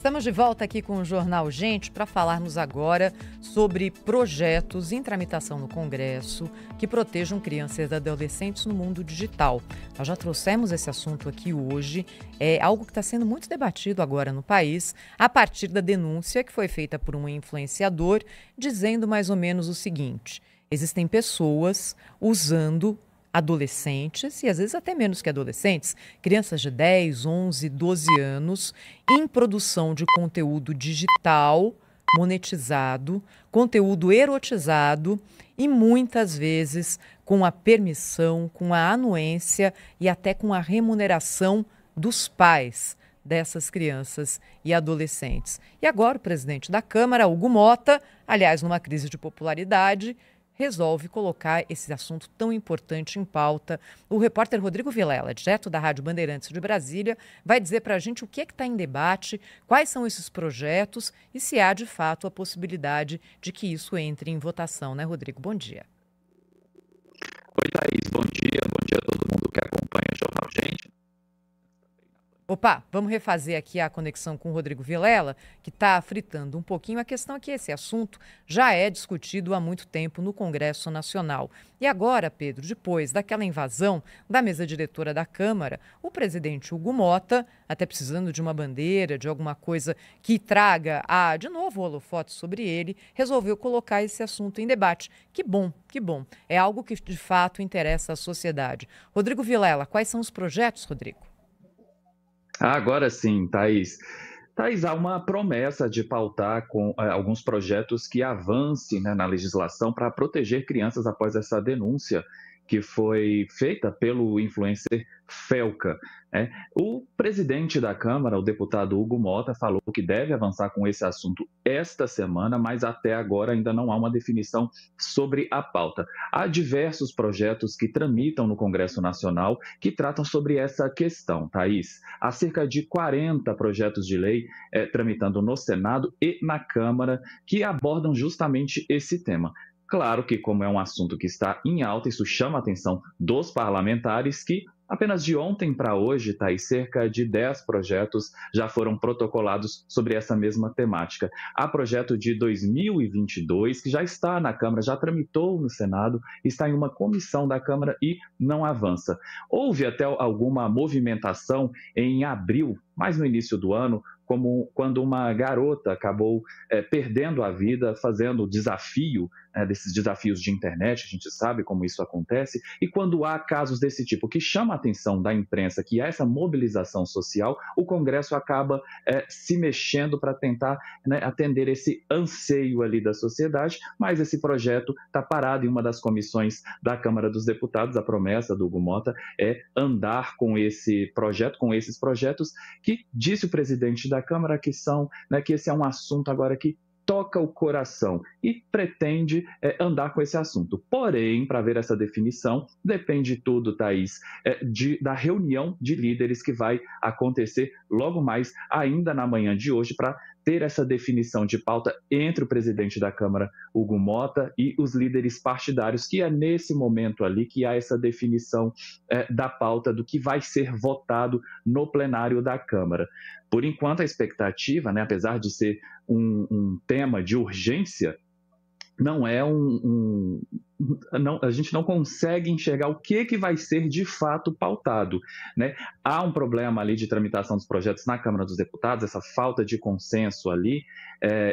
Estamos de volta aqui com o Jornal Gente para falarmos agora sobre projetos em tramitação no Congresso que protejam crianças e adolescentes no mundo digital. Nós já trouxemos esse assunto aqui hoje, é algo que está sendo muito debatido agora no país, a partir da denúncia que foi feita por um influenciador, dizendo mais ou menos o seguinte: existem pessoas usando adolescentes, e às vezes até menos que adolescentes, crianças de 10, 11, 12 anos, em produção de conteúdo digital, monetizado, conteúdo erotizado e muitas vezes com a permissão, com a anuência e até com a remuneração dos pais dessas crianças e adolescentes. E agora o presidente da Câmara, Hugo Motta, aliás, numa crise de popularidade, resolve colocar esse assunto tão importante em pauta. O repórter Rodrigo Vilela, direto da Rádio Bandeirantes de Brasília, vai dizer para a gente o que está em debate, quais são esses projetos e se há, de fato, a possibilidade de que isso entre em votação, né, Rodrigo? Bom dia. Oi, Thaís. Bom dia a todo mundo que acompanha o Jornal Gente. Opa, vamos refazer aqui a conexão com o Rodrigo Vilela, que está fritando um pouquinho. A questão é que esse assunto já é discutido há muito tempo no Congresso Nacional. E agora, Pedro, depois daquela invasão da mesa diretora da Câmara, o presidente Hugo Motta, até precisando de uma bandeira, de alguma coisa que traga, de novo, o holofote sobre ele, resolveu colocar esse assunto em debate. Que bom, que bom. É algo que, de fato, interessa à sociedade. Rodrigo Vilela, quais são os projetos, Rodrigo? Agora sim, Thaís. Thaís, há uma promessa de pautar com alguns projetos que avancem, né, na legislação para proteger crianças após essa denúncia que foi feita pelo influencer Felca. O presidente da Câmara, o deputado Hugo Motta, falou que deve avançar com esse assunto esta semana, mas até agora ainda não há uma definição sobre a pauta. Há diversos projetos que tramitam no Congresso Nacional que tratam sobre essa questão, Thaís. Há cerca de 40 projetos de lei tramitando no Senado e na Câmara que abordam justamente esse tema. Claro que, como é um assunto que está em alta, isso chama a atenção dos parlamentares que, apenas de ontem para hoje, cerca de 10 projetos já foram protocolados sobre essa mesma temática. Há projeto de 2022 que já está na Câmara, já tramitou no Senado, está em uma comissão da Câmara e não avança. Houve até alguma movimentação em abril, mais no início do ano, como quando uma garota acabou perdendo a vida fazendo o desafio, desses desafios de internet, a gente sabe como isso acontece, e quando há casos desse tipo que chama a atenção da imprensa, que há essa mobilização social, o Congresso acaba se mexendo para tentar, né, atender esse anseio ali da sociedade, mas esse projeto está parado em uma das comissões da Câmara dos Deputados. A promessa do Hugo Motta é andar com esse projeto, com esses projetos, que disse o presidente da Câmara que que esse é um assunto agora que toca o coração e pretende andar com esse assunto. Porém, para ver essa definição, depende tudo, Thaís, da reunião de líderes que vai acontecer logo mais, ainda na manhã de hoje, para ter essa definição de pauta entre o presidente da Câmara, Hugo Motta, e os líderes partidários, que é nesse momento ali que há essa definição da pauta do que vai ser votado no plenário da Câmara. Por enquanto, a expectativa, né, apesar de ser um tema de urgência, não é a gente não consegue enxergar o que vai ser de fato pautado, né? Há um problema ali de tramitação dos projetos na Câmara dos Deputados, essa falta de consenso ali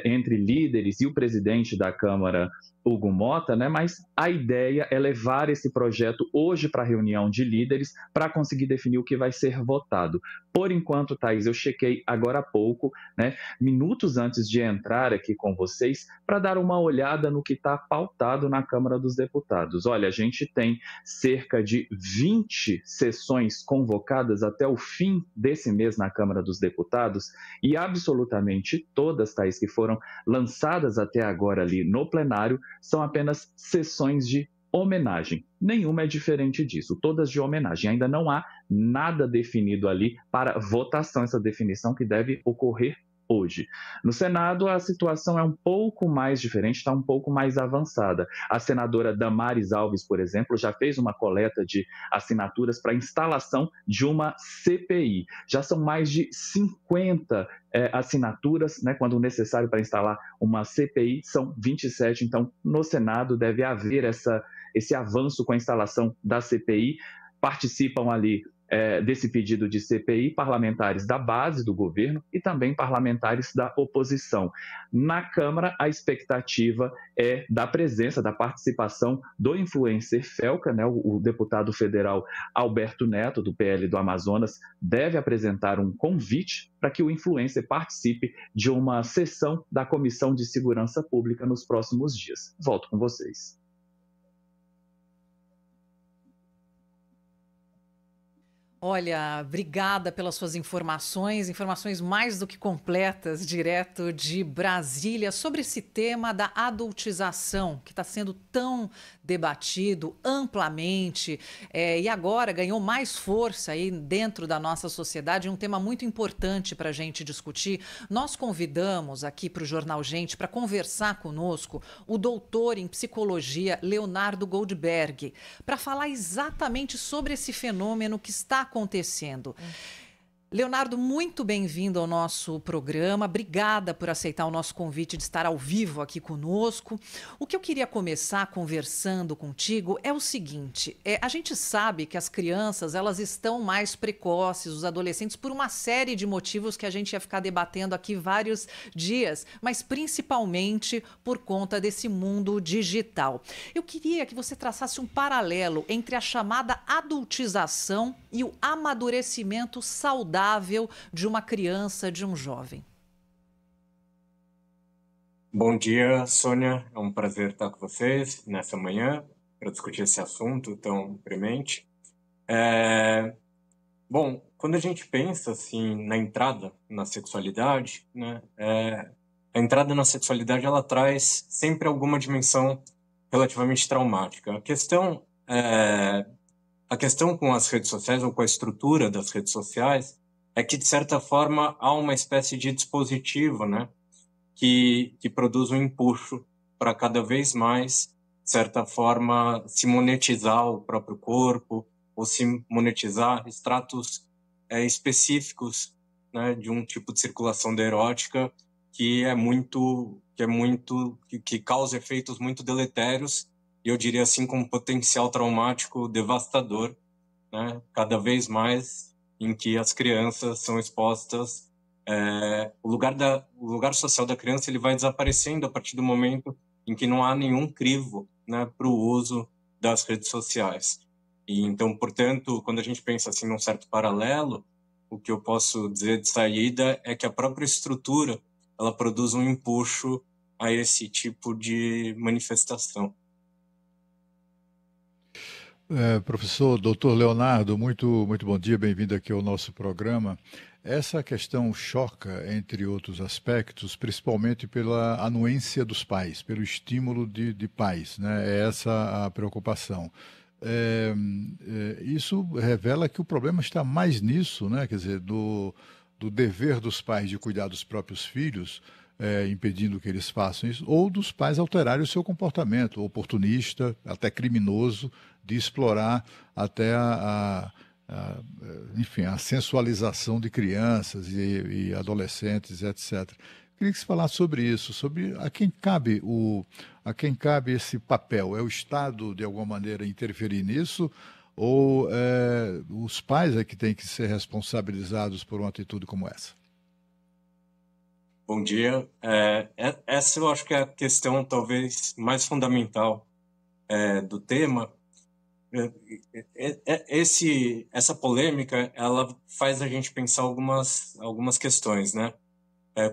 entre líderes e o presidente da Câmara, Hugo Motta, né? Mas a ideia é levar esse projeto hoje para a reunião de líderes para conseguir definir o que vai ser votado. Por enquanto, Thaís, eu chequei agora há pouco, né, minutos antes de entrar aqui com vocês, para dar uma olhada no que está pautado na Câmara dos Deputados. Olha, a gente tem cerca de 20 sessões convocadas até o fim desse mês na Câmara dos Deputados e absolutamente todas, Thaís, que foram lançadas até agora ali no plenário, são apenas sessões de homenagem. Nenhuma é diferente disso, todas de homenagem. Ainda não há nada definido ali para votação, essa definição que deve ocorrer hoje. No Senado, a situação é um pouco mais diferente, está um pouco mais avançada. A senadora Damares Alves, por exemplo, já fez uma coleta de assinaturas para a instalação de uma CPI. Já são mais de 50 assinaturas, né, quando necessário para instalar uma CPI, são 27. Então, no Senado deve haver esse avanço com a instalação da CPI. Participam ali desse pedido de CPI parlamentares da base do governo e também parlamentares da oposição. Na Câmara, a expectativa é da presença, da participação do influencer Felca, né, o deputado federal Alberto Neto, do PL do Amazonas, deve apresentar um convite para que o influencer participe de uma sessão da Comissão de Segurança Pública nos próximos dias. Volto com vocês. Olha, obrigada pelas suas informações mais do que completas, direto de Brasília, sobre esse tema da adultização, que está sendo tão debatido amplamente e agora ganhou mais força aí dentro da nossa sociedade, um tema muito importante para a gente discutir. Nós convidamos aqui para o Jornal Gente para conversar conosco o doutor em psicologia Leonardo Goldberg, para falar exatamente sobre esse fenômeno que está acontecendo. Leonardo, muito bem-vindo ao nosso programa. Obrigada por aceitar o nosso convite de estar ao vivo aqui conosco. O que eu queria começar conversando contigo é o seguinte: a gente sabe que as crianças elas estão mais precoces, os adolescentes, por uma série de motivos que a gente ia ficar debatendo aqui vários dias, mas principalmente por conta desse mundo digital. Eu queria que você traçasse um paralelo entre a chamada adultização e o amadurecimento saudável de uma criança, de um jovem. Bom dia, Sônia. É um prazer estar com vocês nessa manhã para discutir esse assunto tão premente. Bom, quando a gente pensa assim na entrada na sexualidade, né, a entrada na sexualidade ela traz sempre alguma dimensão relativamente traumática. A questão com as redes sociais ou com a estrutura das redes sociais é que, de certa forma, há uma espécie de dispositivo, né, que produz um empuxo para cada vez mais, de certa forma, se monetizar o próprio corpo ou se monetizar estratos específicos, né, de um tipo de circulação da erótica que causa efeitos muito deletérios e eu diria assim com um potencial traumático devastador, né, cada vez mais em que as crianças são expostas, o lugar social da criança ele vai desaparecendo a partir do momento em que não há nenhum crivo, né, para o uso das redes sociais. E então, portanto, quando a gente pensa assim num certo paralelo, o que eu posso dizer de saída é que a própria estrutura ela produz um empuxo a esse tipo de manifestação. Professor, doutor Leonardo, muito bom dia, bem-vindo aqui ao nosso programa. Essa questão choca, entre outros aspectos, principalmente pela anuência dos pais, pelo estímulo de pais, né? É essa a preocupação. Isso revela que o problema está mais nisso, né? Quer dizer, do dever dos pais de cuidar dos próprios filhos, impedindo que eles façam isso, ou dos pais alterarem o seu comportamento oportunista, até criminoso, de explorar até enfim, a sensualização de crianças e adolescentes, etc. Queria que você falasse sobre isso, sobre a quem cabe esse papel. É o Estado, de alguma maneira, interferir nisso, ou os pais é que têm que ser responsabilizados por uma atitude como essa? Bom dia. Essa eu acho que é a questão talvez mais fundamental do tema. Essa polêmica ela faz a gente pensar algumas questões, né?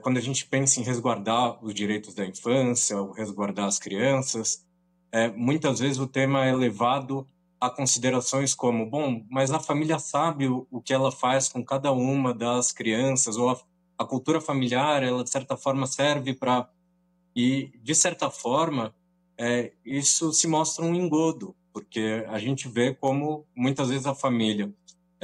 Quando a gente pensa em resguardar os direitos da infância, ou resguardar as crianças, muitas vezes o tema é levado a considerações como, bom, mas a família sabe o que ela faz com cada uma das crianças, ou a cultura familiar, ela de certa forma serve para... E, de certa forma, isso se mostra um engodo, porque a gente vê como, muitas vezes, a família,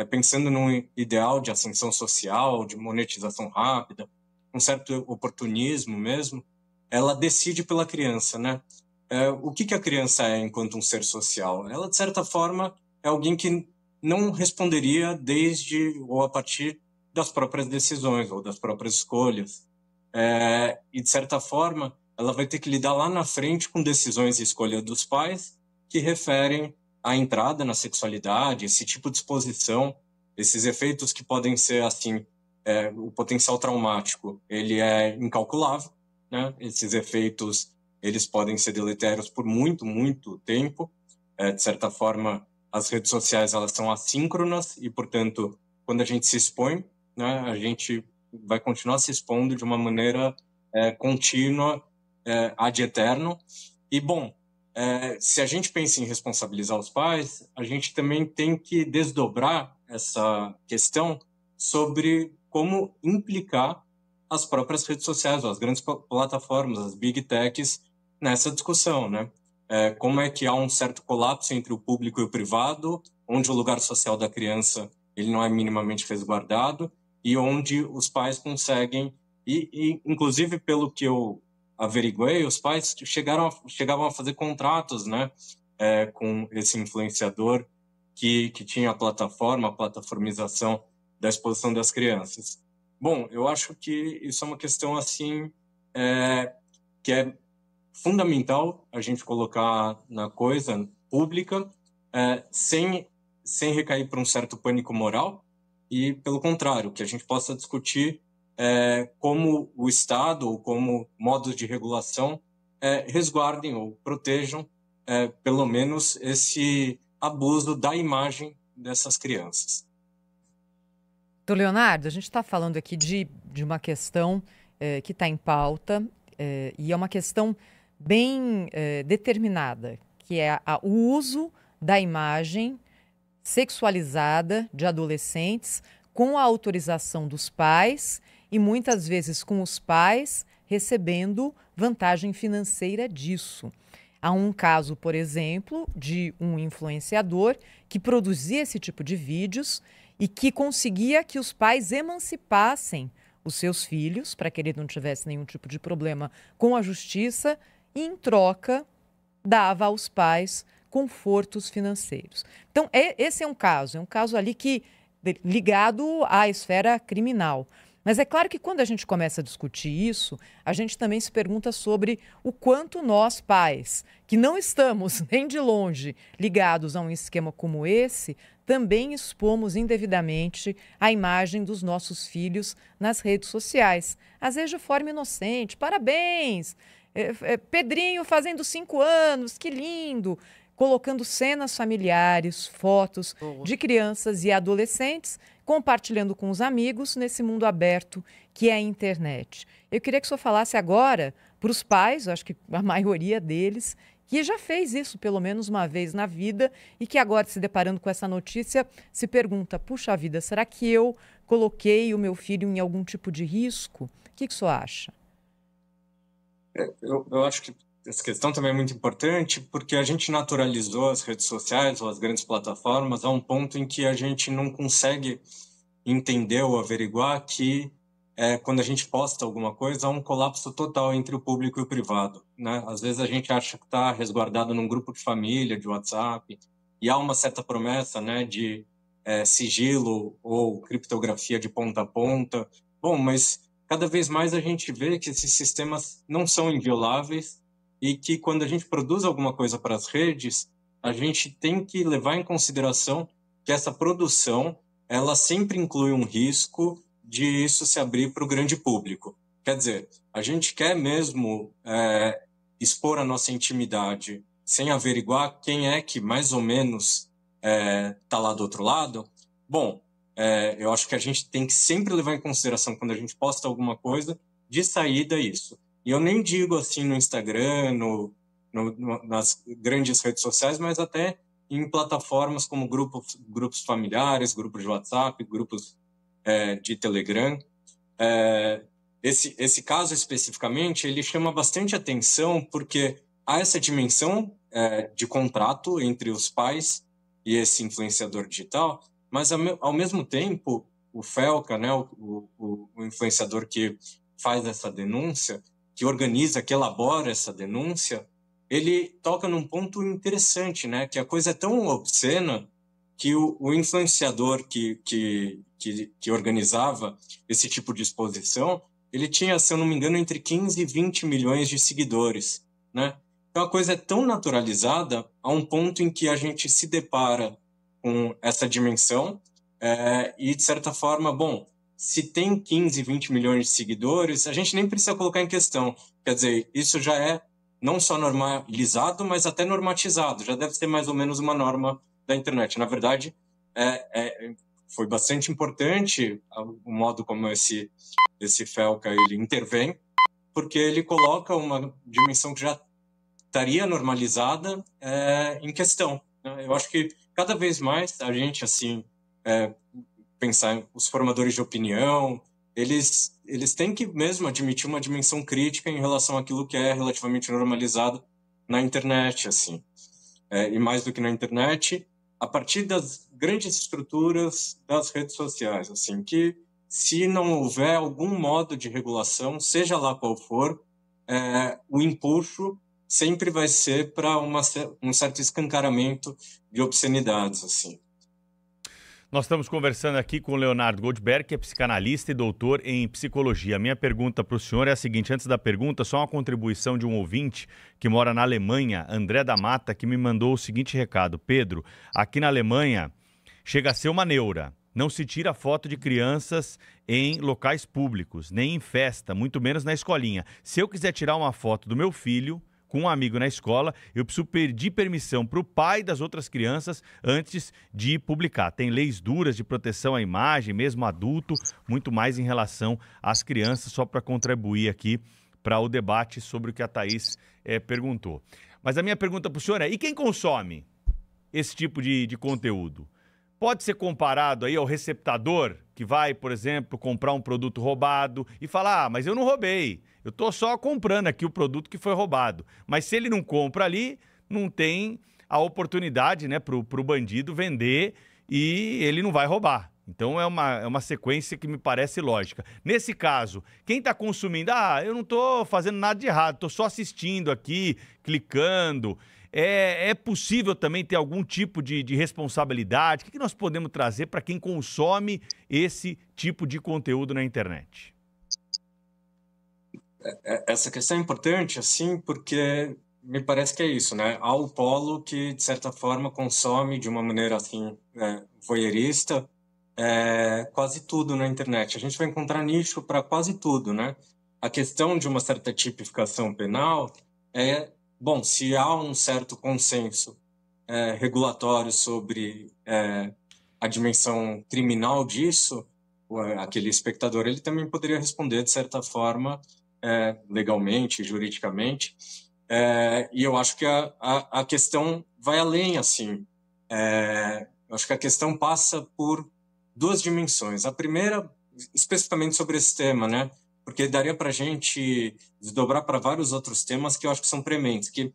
pensando num ideal de ascensão social, de monetização rápida, um certo oportunismo mesmo, ela decide pela criança, né? O que a criança é enquanto um ser social? Ela, de certa forma, é alguém que não responderia desde ou a partir das próprias decisões ou das próprias escolhas. E, de certa forma, ela vai ter que lidar lá na frente com decisões e escolhas dos pais que referem à entrada na sexualidade, esse tipo de exposição, esses efeitos que podem ser, assim, o potencial traumático, ele é incalculável, né? Esses efeitos, eles podem ser deletérios por muito, muito tempo. De certa forma, as redes sociais, elas são assíncronas e, portanto, quando a gente se expõe, né, a gente vai continuar se expondo de uma maneira contínua, ad eterno. E, bom, se a gente pensa em responsabilizar os pais, a gente também tem que desdobrar essa questão sobre como implicar as próprias redes sociais, ou as grandes plataformas, as big techs, nessa discussão, né? Como é que há um certo colapso entre o público e o privado, onde o lugar social da criança ele não é minimamente resguardado, e onde os pais conseguem, e inclusive pelo que eu averiguei, os pais chegavam a fazer contratos, né, com esse influenciador que tinha a plataformização da exposição das crianças. Bom, eu acho que isso é uma questão assim que é fundamental a gente colocar na coisa pública, sem recair para um certo pânico moral, e, pelo contrário, que a gente possa discutir como o Estado ou como modos de regulação resguardem ou protejam, pelo menos, esse abuso da imagem dessas crianças. Doutor Leonardo, a gente está falando aqui de uma questão que está em pauta e é uma questão bem determinada, que é o uso da imagem sexualizada de adolescentes com a autorização dos pais e muitas vezes com os pais recebendo vantagem financeira disso. Há um caso, por exemplo, de um influenciador que produzia esse tipo de vídeos e que conseguia que os pais emancipassem os seus filhos para que ele não tivesse nenhum tipo de problema com a justiça e, em troca, dava aos pais confortos financeiros. Então, esse é um caso ali que ligado à esfera criminal. Mas é claro que quando a gente começa a discutir isso, a gente também se pergunta sobre o quanto nós, pais, que não estamos nem de longe ligados a um esquema como esse, também expomos indevidamente a imagem dos nossos filhos nas redes sociais. Às vezes de forma inocente, parabéns, Pedrinho fazendo 5 anos, que lindo, colocando cenas familiares, fotos de crianças e adolescentes, compartilhando com os amigos nesse mundo aberto que é a internet. Eu queria que o senhor falasse agora para os pais, eu acho que a maioria deles, que já fez isso pelo menos uma vez na vida e que agora, se deparando com essa notícia, se pergunta, puxa vida, será que eu coloquei o meu filho em algum tipo de risco? O que o senhor acha? Eu acho que essa questão também é muito importante porque a gente naturalizou as redes sociais ou as grandes plataformas a um ponto em que a gente não consegue entender ou averiguar que quando a gente posta alguma coisa há um colapso total entre o público e o privado, né? Às vezes a gente acha que está resguardado num grupo de família, de WhatsApp, e há uma certa promessa, né, de sigilo ou criptografia de ponta a ponta. Bom, mas cada vez mais a gente vê que esses sistemas não são invioláveis e que quando a gente produz alguma coisa para as redes, a gente tem que levar em consideração que essa produção, ela sempre inclui um risco de isso se abrir para o grande público. Quer dizer, a gente quer mesmo expor a nossa intimidade sem averiguar quem é que mais ou menos está lá do outro lado? Bom, eu acho que a gente tem que sempre levar em consideração, quando a gente posta alguma coisa, de saída isso. E eu nem digo assim no Instagram, nas grandes redes sociais, mas até em plataformas como grupos familiares, grupos de WhatsApp, grupos de Telegram. Esse caso especificamente, ele chama bastante atenção porque há essa dimensão de contrato entre os pais e esse influenciador digital, mas ao mesmo tempo o Felca, né, o influenciador que faz essa denúncia, que organiza, que elabora essa denúncia, ele toca num ponto interessante, né? Que a coisa é tão obscena que o influenciador que organizava esse tipo de exposição, ele tinha, se eu não me engano, entre 15 e 20 milhões de seguidores, né? Então a coisa é tão naturalizada a um ponto em que a gente se depara com essa dimensão e, de certa forma, bom, se tem 15, 20 milhões de seguidores, a gente nem precisa colocar em questão. Quer dizer, isso já é não só normalizado, mas até normatizado. Já deve ser mais ou menos uma norma da internet. Na verdade, foi bastante importante o modo como esse Felca ele intervém, porque ele coloca uma dimensão que já estaria normalizada em questão. Né? Eu acho que cada vez mais a gente, assim, pensar os formadores de opinião, eles têm que mesmo admitir uma dimensão crítica em relação àquilo que é relativamente normalizado na internet, assim. E mais do que na internet, a partir das grandes estruturas das redes sociais, assim, que se não houver algum modo de regulação, seja lá qual for, o empuxo sempre vai ser para um certo escancaramento de obscenidades, assim. Nós estamos conversando aqui com o Leonardo Goldberg, que é psicanalista e doutor em psicologia. A minha pergunta para o senhor é a seguinte: antes da pergunta, só uma contribuição de um ouvinte que mora na Alemanha, André da Mata, que me mandou o seguinte recado: Pedro, aqui na Alemanha chega a ser uma neura. Não se tira foto de crianças em locais públicos, nem em festa, muito menos na escolinha. Se eu quiser tirar uma foto do meu filho com um amigo na escola, eu preciso pedir permissão para o pai das outras crianças antes de publicar. Tem leis duras de proteção à imagem, mesmo adulto, muito mais em relação às crianças, só para contribuir aqui para o debate sobre o que a Thaís perguntou. Mas a minha pergunta para o senhor é: e quem consome esse tipo de conteúdo? Pode ser comparado aí ao receptador que vai, por exemplo, comprar um produto roubado e falar: mas eu não roubei, eu estou só comprando aqui o produto que foi roubado. Mas se ele não compra ali, não tem a oportunidade, né, para o bandido vender e ele não vai roubar. Então é uma sequência que me parece lógica. Nesse caso, quem está consumindo, eu não estou fazendo nada de errado, estou só assistindo aqui, clicando. É possível também ter algum tipo de responsabilidade? O que nós podemos trazer para quem consome esse tipo de conteúdo na internet? Essa questão é importante, assim, porque me parece que é isso, né? Há o polo que, de certa forma, consome de uma maneira, assim, voyeurista, quase tudo na internet. A gente vai encontrar nicho para quase tudo, né? A questão de uma certa tipificação penal bom, se há um certo consenso regulatório sobre a dimensão criminal disso, aquele espectador ele também poderia responder de certa forma, legalmente, juridicamente, e eu acho que a questão vai além, assim. Eu acho que a questão passa por duas dimensões. A primeira, especificamente sobre esse tema, né? Porque daria para a gente desdobrar para vários outros temas que eu acho que são prementes. Que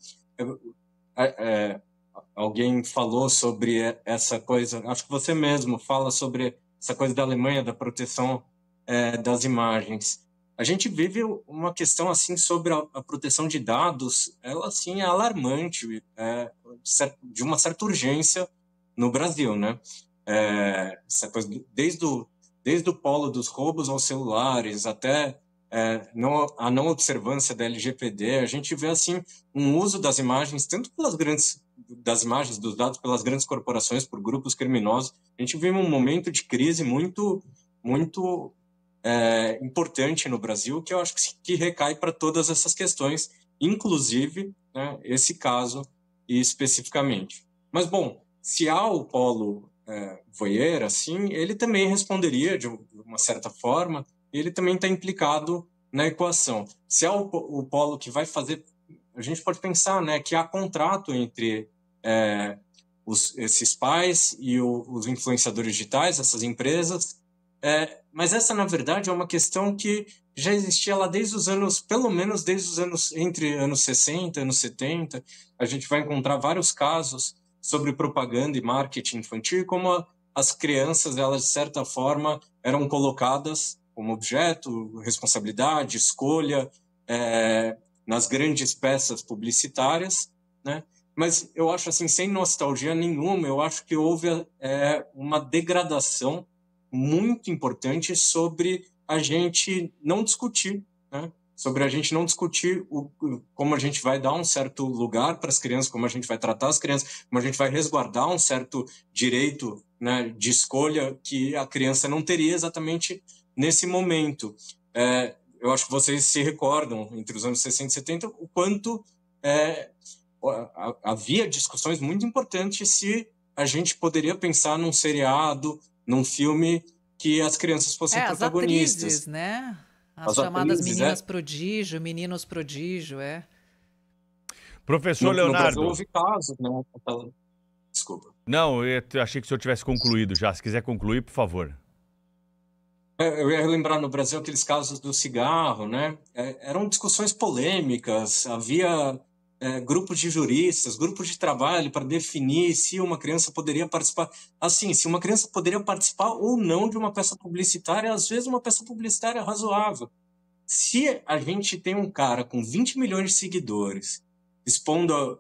alguém falou sobre essa coisa, acho que você mesmo fala sobre essa coisa da Alemanha, da proteção das imagens. A gente vive uma questão assim sobre a proteção de dados, ela assim é alarmante, de uma certa urgência no Brasil, né? Essa coisa desde o polo dos roubos aos celulares até a não observância da LGPD, a gente vê assim um uso das imagens, tanto das imagens dos dados pelas grandes corporações, por grupos criminosos. A gente vive um momento de crise muito, muito importante no Brasil, que eu acho que recai para todas essas questões, inclusive, né, esse caso especificamente. Mas, bom, se há o polo voyeur, assim, ele também responderia de uma certa forma, ele também está implicado na equação. Se há o polo que vai fazer, a gente pode pensar, né, que há contrato entre esses pais e os influenciadores digitais, essas empresas, mas essa, na verdade, é uma questão que já existia lá desde os anos, pelo menos desde os anos, entre anos 60 e anos 70, a gente vai encontrar vários casos sobre propaganda e marketing infantil, como as crianças, elas, de certa forma, eram colocadas como objeto, responsabilidade, escolha, nas grandes peças publicitárias, né? Mas eu acho assim, sem nostalgia nenhuma, eu acho que houve uma degradação muito importante sobre a gente não discutir, né? Sobre a gente não discutir como a gente vai dar um certo lugar para as crianças, como a gente vai tratar as crianças, como a gente vai resguardar um certo direito, né, de escolha que a criança não teria exatamente nesse momento. Eu acho que vocês se recordam, entre os anos 60 e 70, o quanto havia discussões muito importantes se a gente poderia pensar num seriado, num filme que as crianças fossem protagonistas. As atrizes, né? As chamadas atrizes, meninas prodígio, meninos prodígio, Professor No Leonardo. Brasil houve casos, né? Desculpa. Não, eu achei que o senhor tivesse concluído já. Se quiser concluir, por favor. Eu ia relembrar no Brasil aqueles casos do cigarro, né? Eram discussões polêmicas, havia grupos de juristas, grupos de trabalho para definir se uma criança poderia participar. Assim, se uma criança poderia participar ou não de uma peça publicitária, às vezes uma peça publicitária razoável. Se a gente tem um cara com 20 milhões de seguidores expondo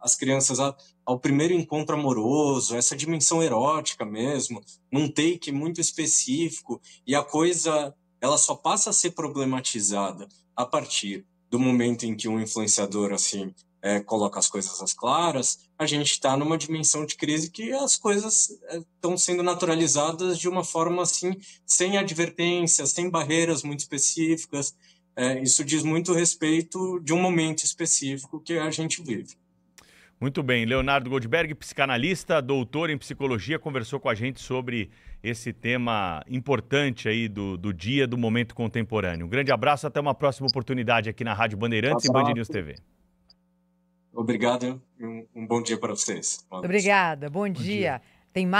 as crianças ao primeiro encontro amoroso, essa dimensão erótica mesmo, num take muito específico, e a coisa ela só passa a ser problematizada a partir do momento em que um influenciador assim coloca as coisas às claras, a gente está numa dimensão de crise que as coisas estão sendo naturalizadas de uma forma assim, sem advertências, sem barreiras muito específicas. Isso diz muito respeito de um momento específico que a gente vive. Muito bem. Leonardo Goldberg, psicanalista, doutor em psicologia, conversou com a gente sobre esse tema importante aí do dia, do momento contemporâneo. Um grande abraço, até uma próxima oportunidade aqui na Rádio Bandeirantes e Band News TV. Obrigado e um bom dia para vocês. Obrigada, bom dia. Tem mais